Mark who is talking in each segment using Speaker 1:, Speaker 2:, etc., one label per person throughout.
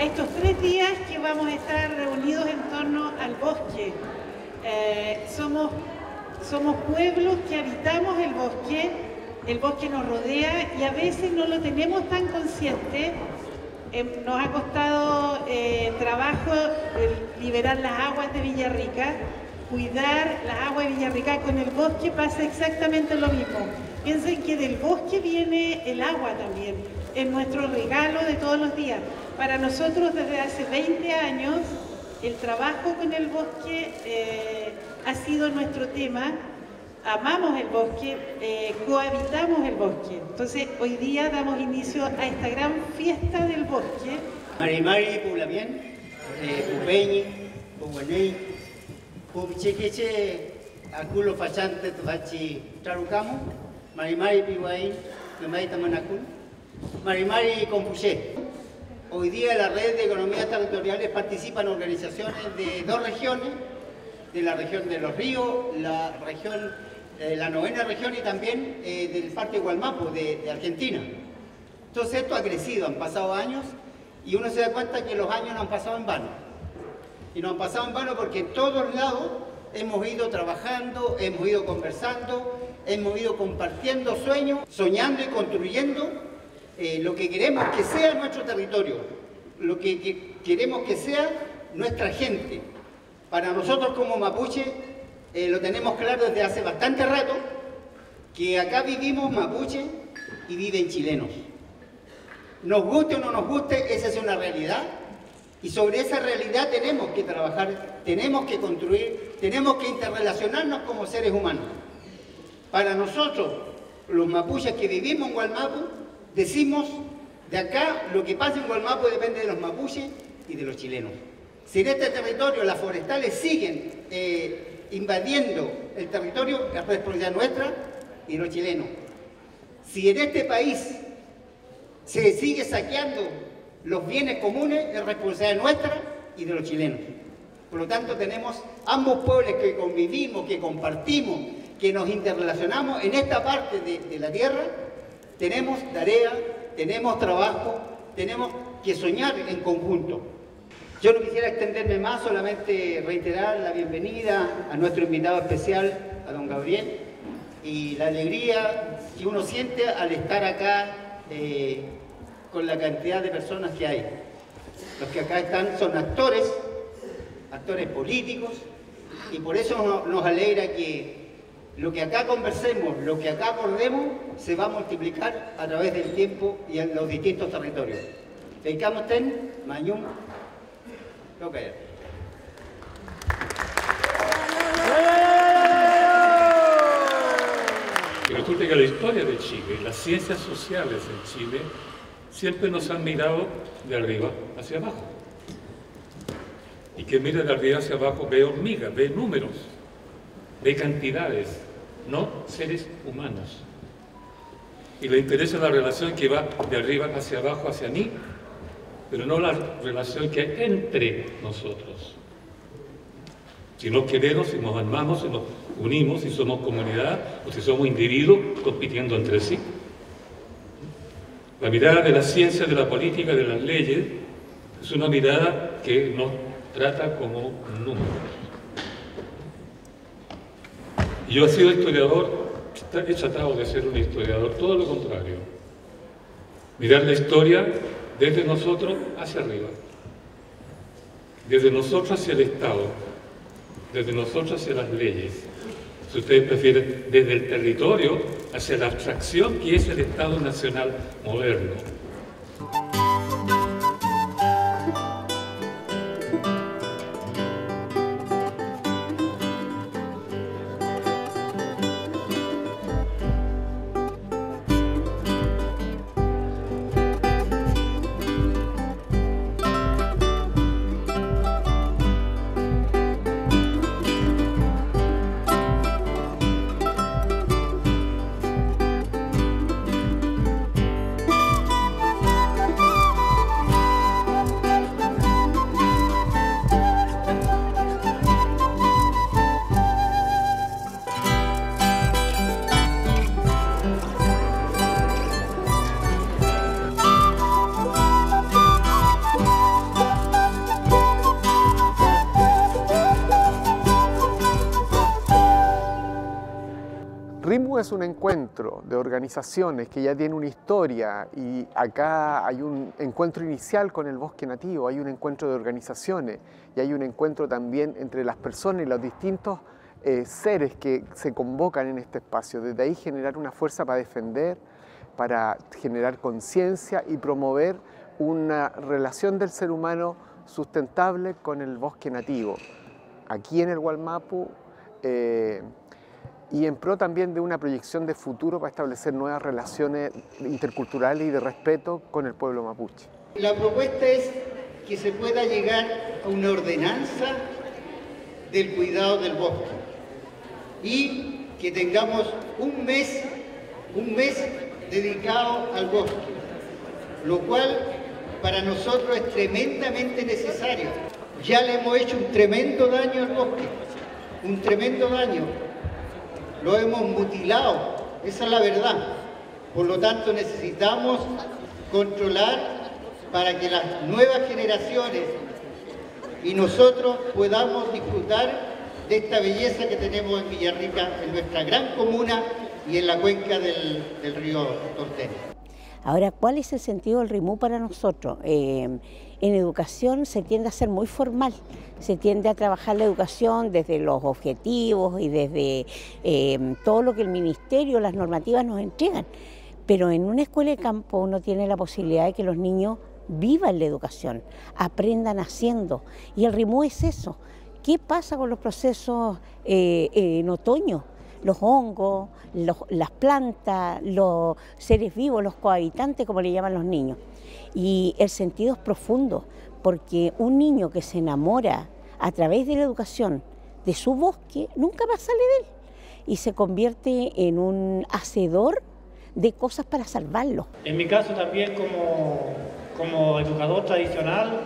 Speaker 1: a estos 3 días que vamos a estar reunidos en torno al bosque. Somos pueblos que habitamos el bosque nos rodea y a veces no lo tenemos tan consciente. Nos ha costado trabajo liberar las aguas de Villarrica, cuidar las aguas de Villarrica. Con el bosque pasa exactamente lo mismo. Piensen que del bosque viene el agua también, es nuestro regalo de todos los días. Para nosotros desde hace 20 años el trabajo con el bosque ha sido nuestro tema. Amamos el bosque, cohabitamos el bosque. Entonces hoy día damos inicio a esta gran fiesta del bosque.
Speaker 2: Marimari Pulamien, Pupeñi, Puguanei, Pupichequeche, Aculo Fachante, Tufachi Charucamo, Marimari Pihuain, Nemaita Manacul, Marimari Compuché. Hoy día la red de economías territoriales participan organizaciones de 2 regiones, de la región de Los Ríos, la novena región y también del Parque Gualmapu de Argentina. Entonces esto ha crecido, han pasado años y uno se da cuenta que los años no han pasado en vano. Y no han pasado en vano porque en todos lados hemos ido trabajando, hemos ido conversando, hemos ido compartiendo sueños, soñando y construyendo lo que queremos que sea nuestro territorio, lo que queremos que sea nuestra gente. Para nosotros como mapuche, lo tenemos claro desde hace bastante rato, que acá vivimos mapuche y viven chilenos. Nos guste o no nos guste, esa es una realidad, y sobre esa realidad tenemos que trabajar, tenemos que construir, tenemos que interrelacionarnos como seres humanos. Para nosotros, los mapuches que vivimos en Gualmapu, decimos, de acá lo que pasa en Gualmapu depende de los mapuches y de los chilenos. Si en este territorio las forestales siguen invadiendo el territorio, es responsabilidad nuestra y de los chilenos. Si en este país se sigue saqueando los bienes comunes, es responsabilidad nuestra y de los chilenos. Por lo tanto, tenemos ambos pueblos que convivimos, que compartimos, que nos interrelacionamos en esta parte de la tierra. Tenemos tarea, tenemos trabajo, tenemos que soñar en conjunto. Yo no quisiera extenderme más, solamente reiterar la bienvenida a nuestro invitado especial, a don Gabriel, y la alegría que uno siente al estar acá con la cantidad de personas que hay. Los que acá están son actores políticos, y por eso nos alegra que lo que acá conversemos, lo que acá acordemos, se va a multiplicar a través del tiempo y en los distintos territorios. Dedicamos Mañum. Okay.
Speaker 3: Y resulta que la historia de Chile, las ciencias sociales en Chile, siempre nos han mirado de arriba hacia abajo. Y que mira de arriba hacia abajo ve hormigas, ve números, ve cantidades, no seres humanos. Y le interesa la relación que va de arriba hacia abajo, hacia mí, pero no la relación que hay entre nosotros. Si nos queremos, si nos amamos, si nos unimos, si somos comunidad o si somos individuos compitiendo entre sí. La mirada de la ciencia, de la política, de las leyes, es una mirada que nos trata como números. Y yo he sido historiador, he tratado de ser un historiador, todo lo contrario. Mirar la historia desde nosotros hacia arriba, desde nosotros hacia el Estado, desde nosotros hacia las leyes. Si ustedes prefieren, desde el territorio hacia la abstracción que es el Estado Nacional moderno.
Speaker 4: es un encuentro de organizaciones que ya tiene una historia y acá hay un encuentro inicial con el bosque nativo, hay un encuentro de organizaciones y hay un encuentro también entre las personas y los distintos seres que se convocan en este espacio. Desde ahí generar una fuerza para defender, para generar conciencia y promover una relación del ser humano sustentable con el bosque nativo, aquí en el Wallmapu, y en pro también de una proyección de futuro para establecer nuevas relaciones interculturales y de respeto con el pueblo mapuche.
Speaker 2: La propuesta es que se pueda llegar a una ordenanza del cuidado del bosque y que tengamos un mes dedicado al bosque, lo cual para nosotros es tremendamente necesario. Ya le hemos hecho un tremendo daño al bosque, un tremendo daño. Lo hemos mutilado, esa es la verdad. Por lo tanto, necesitamos controlar para que las nuevas generaciones y nosotros podamos disfrutar de esta belleza que tenemos en Villarrica, en nuestra gran comuna y en la cuenca del río Tortena.
Speaker 5: Ahora, ¿cuál es el sentido del RIMU para nosotros? En educación se tiende a ser muy formal, se tiende a trabajar la educación desde los objetivos y desde todo lo que el ministerio, las normativas nos entregan. Pero en una escuela de campo uno tiene la posibilidad de que los niños vivan la educación, aprendan haciendo. Y el RIMU es eso. ¿Qué pasa con los procesos en otoño? Los hongos, las plantas, los seres vivos, los cohabitantes, como le llaman los niños. Y el sentido es profundo, porque un niño que se enamora a través de la educación de su bosque, nunca más sale de él. Y se convierte en un hacedor de cosas para salvarlo.
Speaker 6: En mi caso también como educador tradicional,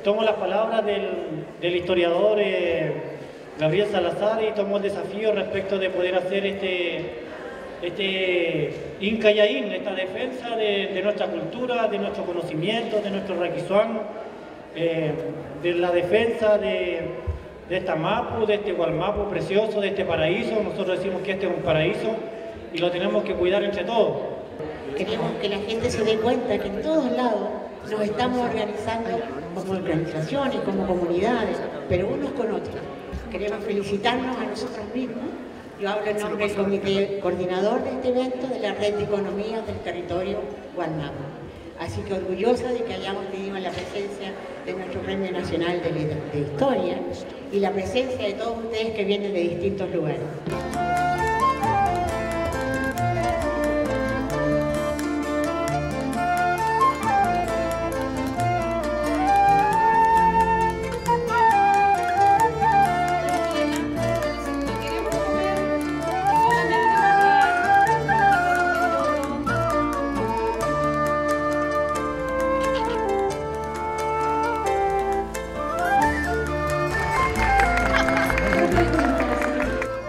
Speaker 6: tomo las palabras del historiador Gabriel Salazar y tomo el desafío respecto de poder hacer este Incayaín, esta defensa de nuestra cultura, de nuestro conocimiento, de nuestro raquizuán, de la defensa de esta mapu, de este Wallmapu precioso, de este paraíso. Nosotros decimos que este es un paraíso y lo tenemos que cuidar entre todos.
Speaker 7: Queremos que la gente se dé cuenta que en todos lados nos estamos organizando como organizaciones, como comunidades, pero unos con otros. Queremos felicitarnos a nosotros mismos. Yo hablo en nombre del comité coordinador de este evento de la Red de Economías del Territorio Wallmapu. Así que orgullosa de que hayamos tenido la presencia de nuestro Premio Nacional de Historia y la presencia de todos ustedes que vienen de distintos lugares.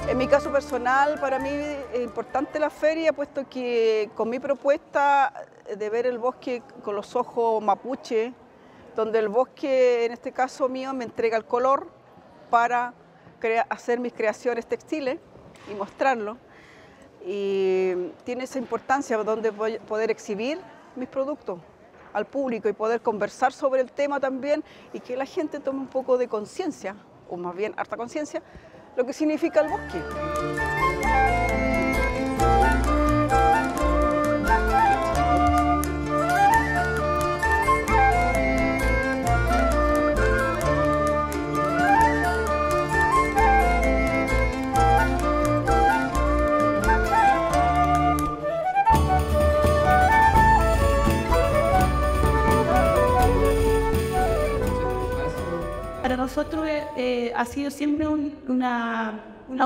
Speaker 8: En mi caso personal, para mí es importante la feria, puesto que con mi propuesta de ver el bosque con los ojos mapuche, donde el bosque, en este caso mío, me entrega el color para hacer mis creaciones textiles y mostrarlo. Y tiene esa importancia donde voy a poder exhibir mis productos al público y poder conversar sobre el tema también y que la gente tome un poco de conciencia, o más bien harta conciencia, lo que significa el bosque.
Speaker 9: Para nosotros ha sido siempre una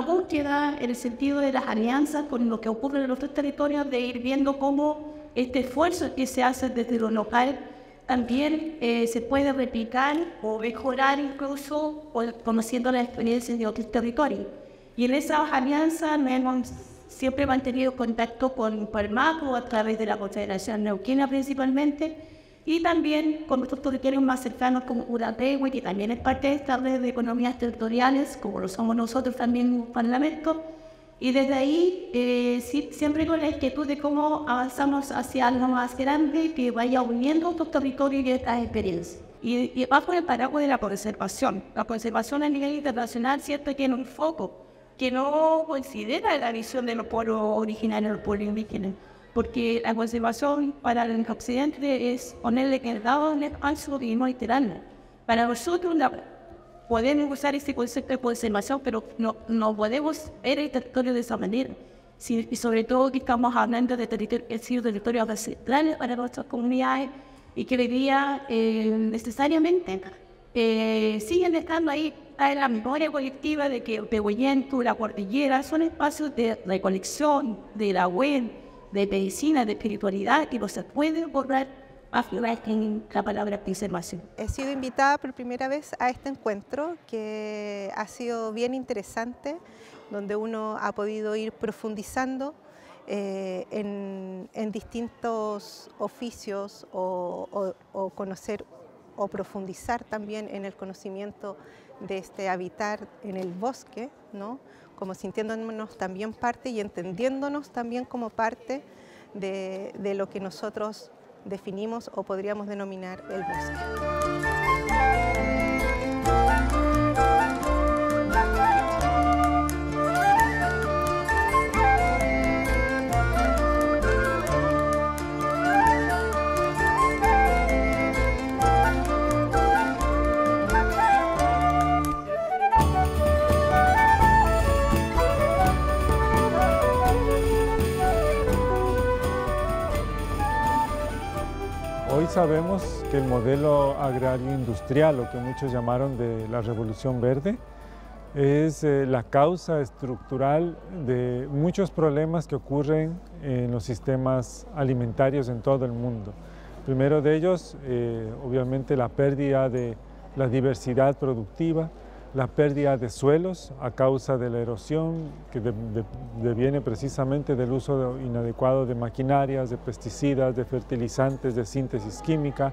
Speaker 9: búsqueda en el sentido de las alianzas con lo que ocurre en otros territorios, de ir viendo cómo este esfuerzo que se hace desde lo local también se puede replicar o mejorar incluso conociendo las experiencias de otros territorios. Y en esas alianzas hemos siempre mantenido contacto con Wallmapu a través de la Confederación Neuquina principalmente, y también con nuestros territorios más cercanos como Urategui, que también es parte de esta red de economías territoriales, como lo somos nosotros también en un parlamento, Y desde ahí, siempre con la inquietud de cómo avanzamos hacia algo más grande que vaya uniendo estos territorios y estas experiencias. Y bajo el paraguas de la conservación. La conservación a nivel internacional siempre tiene un foco que no considera la visión de los pueblos originarios, los pueblos indígenas. Porque la conservación para el occidente es ponerle que el dado en el espacio y no alterarlo. Para nosotros podemos usar ese concepto de conservación, pero no podemos ver el territorio de esa manera. Y sobre todo que estamos hablando de territorios que han sido territorios ancestrales para nuestras comunidades y que hoy día necesariamente siguen estando ahí en la memoria colectiva de que el Pehuayento, la cordillera, son espacios de recolección, de la web, de medicina, de espiritualidad, que no se puede borrar en la palabra conservación.
Speaker 10: He sido invitada por primera vez a este encuentro que ha sido bien interesante, donde uno ha podido ir profundizando en distintos oficios o conocer o profundizar también en el conocimiento de este habitar en el bosque, ¿no? Como sintiéndonos también parte y entendiéndonos también como parte de lo que nosotros definimos o podríamos denominar el bosque.
Speaker 11: Hoy sabemos que el modelo agrario industrial, lo que muchos llamaron de la Revolución Verde, es la causa estructural de muchos problemas que ocurren en los sistemas alimentarios en todo el mundo. Primero de ellos, obviamente, la pérdida de la diversidad productiva, la pérdida de suelos a causa de la erosión que deviene precisamente del uso inadecuado de maquinarias, de pesticidas, de fertilizantes, de síntesis química.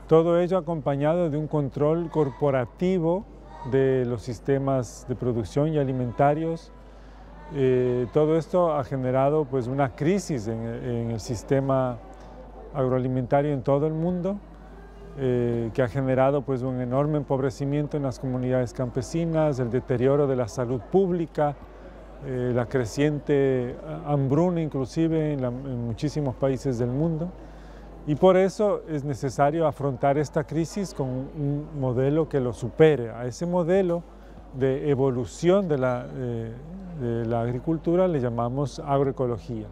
Speaker 11: Todo ello acompañado de un control corporativo de los sistemas de producción y alimentarios. Todo esto ha generado pues, una crisis en el sistema agroalimentario en todo el mundo, que ha generado pues, un enorme empobrecimiento en las comunidades campesinas, el deterioro de la salud pública, la creciente hambruna inclusive en muchísimos países del mundo. Y por eso es necesario afrontar esta crisis con un modelo que lo supere. A ese modelo de evolución de la agricultura le llamamos agroecología.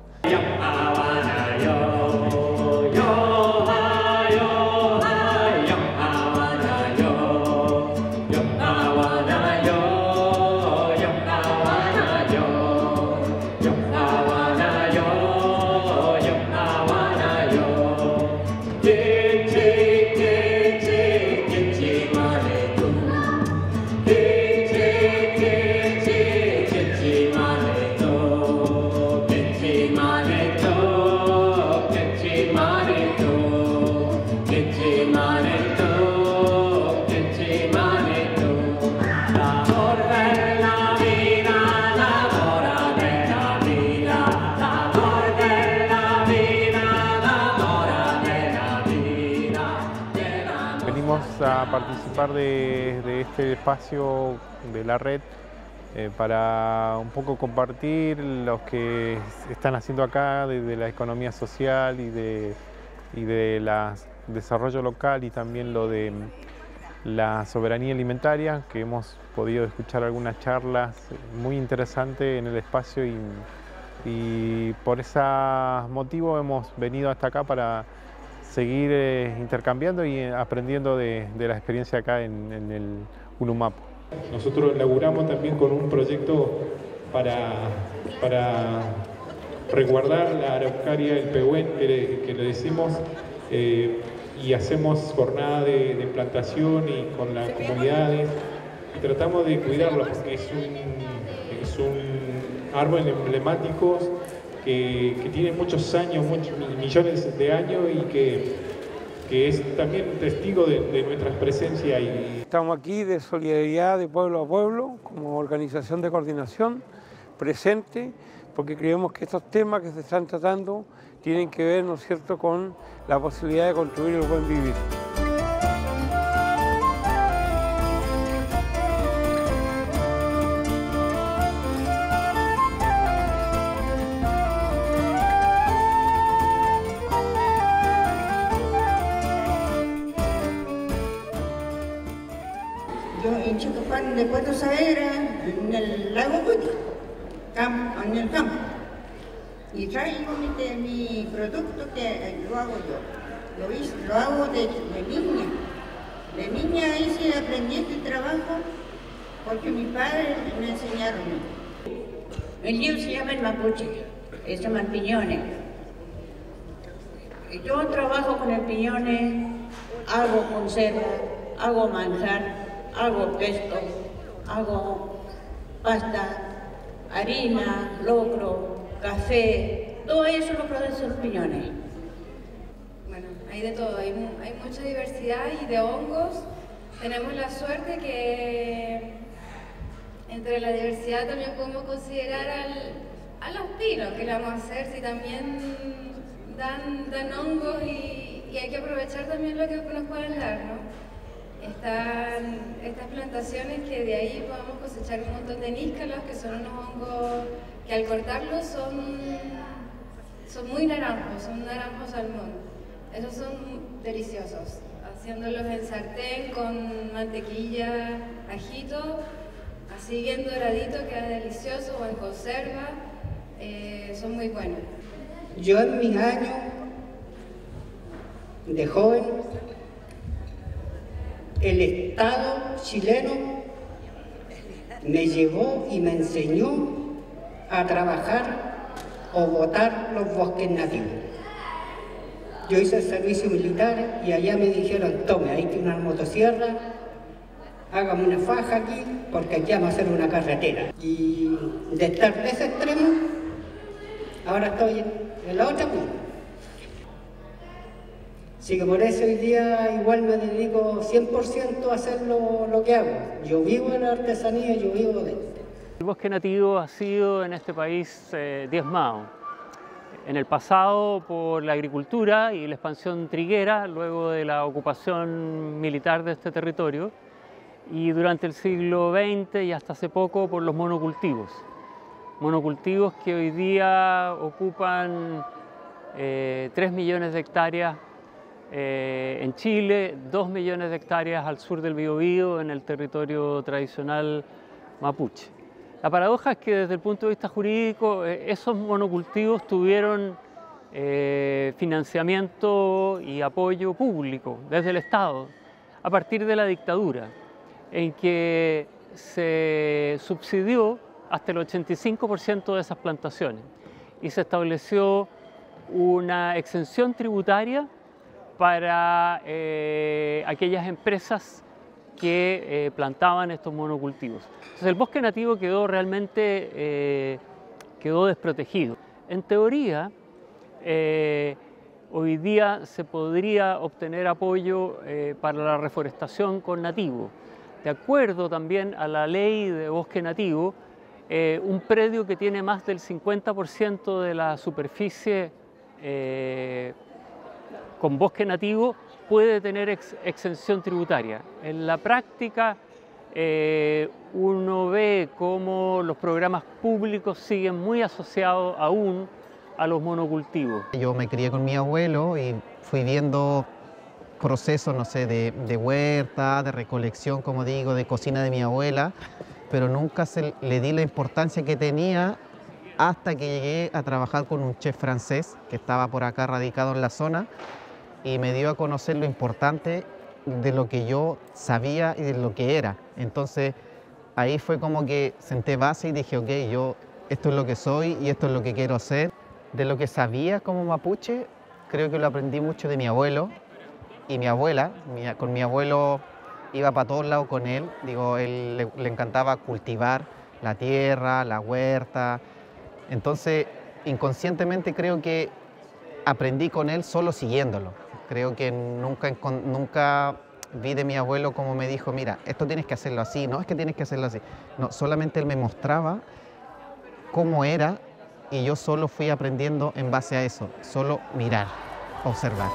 Speaker 12: A participar de este espacio de la red para un poco compartir lo que están haciendo acá de la economía social y de desarrollo local y también lo de la soberanía alimentaria, que hemos podido escuchar algunas charlas muy interesantes en el espacio y por ese motivo hemos venido hasta acá para seguir intercambiando y aprendiendo de la experiencia acá en el Ulumapu.
Speaker 13: Nosotros laburamos también con un proyecto para resguardar la araucaria, el pehuen, que le decimos, y hacemos jornada de plantación y con las comunidades y tratamos de cuidarlo porque es un árbol emblemático que tiene muchos años, millones de años y que es también testigo de nuestra presencia.
Speaker 14: Estamos aquí de solidaridad de pueblo a pueblo como organización de coordinación presente, porque creemos que estos temas que se están tratando tienen que ver, ¿no es cierto?, con la posibilidad de construir el buen vivir.
Speaker 15: Yo en Chicopán de Puerto Saavedra, en el lago Cuti, en el campo. Y traigo mi producto que lo hago yo. Lo hago de niña. De niña aprendí este trabajo porque mis padres me enseñaron. El libro se llama El Mapuche, se llaman piñones. Yo trabajo con el piñones, hago conserva, hago manjar, hago pesto, hago pasta, harina, locro, café, todo eso lo producen los piñones.
Speaker 16: Bueno, hay de todo, hay mucha diversidad y de hongos. Tenemos la suerte que entre la diversidad también podemos considerar a los pinos, que le vamos a hacer si también dan hongos y hay que aprovechar también lo que nos pueden dar, ¿no? Están estas plantaciones que de ahí podemos cosechar un montón de níscalos, que son unos hongos que al cortarlos son muy naranjos, son naranjos salmón. Esos son deliciosos. Haciéndolos en sartén con mantequilla, ajito, así bien doradito, queda delicioso, o en conserva, son muy buenos.
Speaker 17: Yo en mis años de joven, el Estado chileno me llevó y me enseñó a trabajar o botar los bosques nativos. Yo hice el servicio militar y allá me dijeron, tome, ahí tiene una motosierra, hágame una faja aquí, porque aquí vamos a hacer una carretera. Y de estar de ese extremo, ahora estoy en la otra punta. Así que por eso hoy día igual me dedico 100% a hacer lo que hago. Yo vivo de la artesanía, yo vivo de esto.
Speaker 18: El bosque nativo ha sido en este país diezmado. En el pasado por la agricultura y la expansión triguera, luego de la ocupación militar de este territorio, y durante el siglo XX y hasta hace poco por los monocultivos. Monocultivos que hoy día ocupan 3 millones de hectáreas en Chile, 2 millones de hectáreas al sur del Biobío, en el territorio tradicional mapuche. La paradoja es que desde el punto de vista jurídico esos monocultivos tuvieron financiamiento y apoyo público desde el Estado a partir de la dictadura, en que se subsidió hasta el 85% de esas plantaciones y se estableció una exención tributaria para aquellas empresas que plantaban estos monocultivos. Entonces el bosque nativo quedó realmente desprotegido. En teoría, hoy día se podría obtener apoyo para la reforestación con nativo. De acuerdo también a la ley de bosque nativo, un predio que tiene más del 50% de la superficie con bosque nativo puede tener exención tributaria. En la práctica uno ve cómo los programas públicos siguen muy asociados aún a los monocultivos.
Speaker 19: Yo me crié con mi abuelo y fui viendo procesos, no sé, de huerta, de recolección, como digo, de cocina de mi abuela, pero nunca le di la importancia que tenía hasta que llegué a trabajar con un chef francés que estaba por acá radicado en la zona y me dio a conocer lo importante de lo que yo sabía y de lo que era. Entonces ahí fue como que senté base y dije, ok, yo esto es lo que soy y esto es lo que quiero hacer. De lo que sabía como mapuche, creo que lo aprendí mucho de mi abuelo y mi abuela. Con mi abuelo iba para todos lados con él. Digo, él le encantaba cultivar la tierra, la huerta. Entonces, inconscientemente creo que aprendí con él solo siguiéndolo. Creo que nunca vi de mi abuelo como me dijo, mira, esto tienes que hacerlo así, no es que tienes que hacerlo así. No, solamente él me mostraba cómo era y yo solo fui aprendiendo en base a eso, solo mirar, observar.